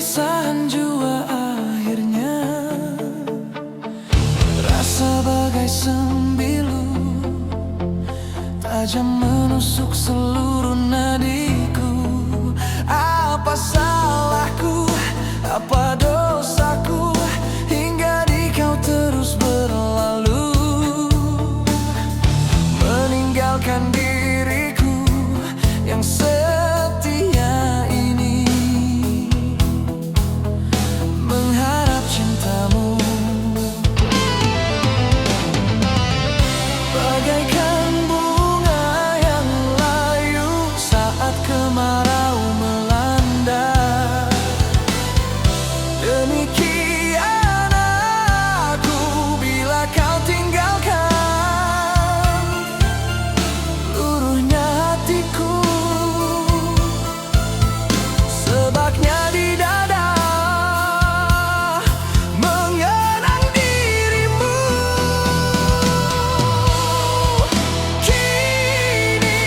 perpisahan jua akhirnya. Rasa bagai sembilu tajam menusuk seluruh nadiku. Apa salahku, apa dosaku, hingga di kau terus berlalu, meninggalkan diriku yang setia ini, mengharap cintamu. Bagaikan bunga yang layu saat kemarau melanda, demikian aku bila kau tinggalkan luruhnya hatiku. Sebabnya di dada mengenang dirimu. Kini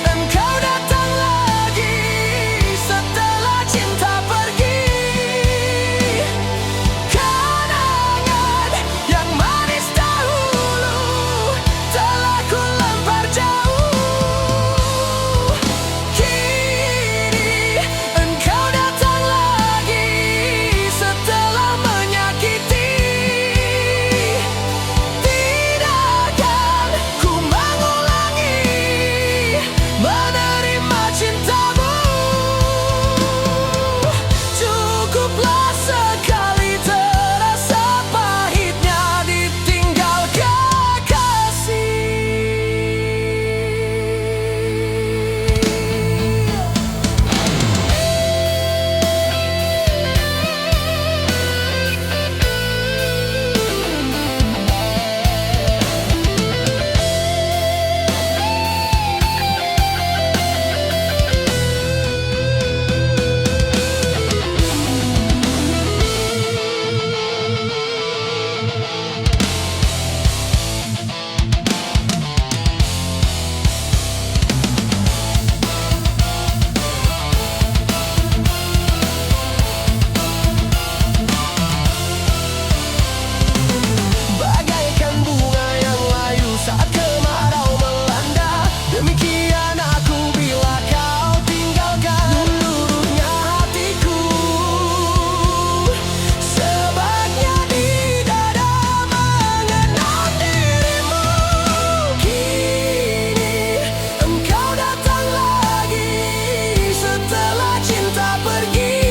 engkau datang lagi setelah cinta pergi. Kenangan yang manis dahulu telah ku lempar jauh. Kini engkau datang lagi setelah menyakiti. Tidak akan ku mengulangi menerima cintamu. Cukuplah sekali terasa pahitnya ditinggal kekasih. Bagaikan bunga yang layu saat kemarau melanda, demikian aku bila kau tinggalkan luruhnya hatiku. Sebabnya di dada mengenang dirimu. Kini engkau datang lagi setelah cinta pergi.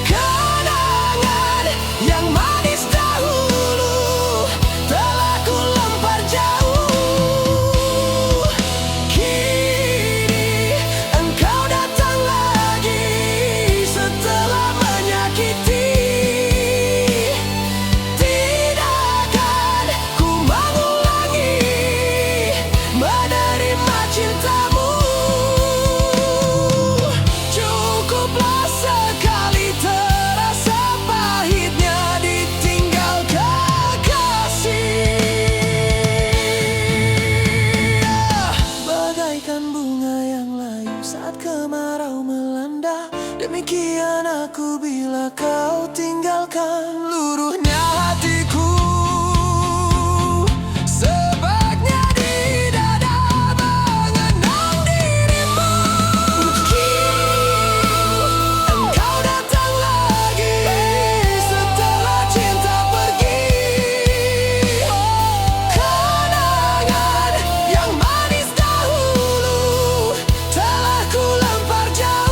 Kenangan yang manis dahulu telah ku lempar jauh. Kini engkau datang lagi setelah menyakiti. Tidak akan ku mengulangi menerima cintamu. Cukuplah sekali terasa pahitnya ditinggal kekasih. Bagaikan bunga yang layu saat kemarau melanda, demikian aku bila kau tinggalkan luruhnya hatiku. Sebabnya di dada mengenang dirimu. Kini engkau datang lagi setelah cinta pergi. Kenangan yang manis dahulu telah ku lempar jauh.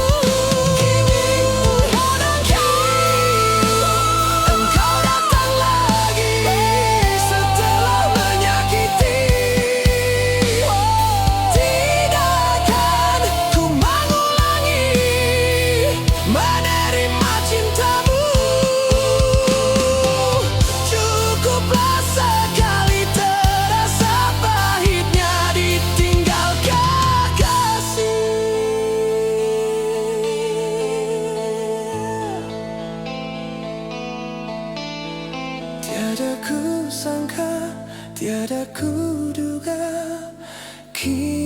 Engkau datang lagi setelah menyakiti. Tidak akan ku mengulangi menerima cintamu. Cukuplah sekali terasa pahitnya ditinggal kekasih. Tiada ku sangka, tiada ku duga, kini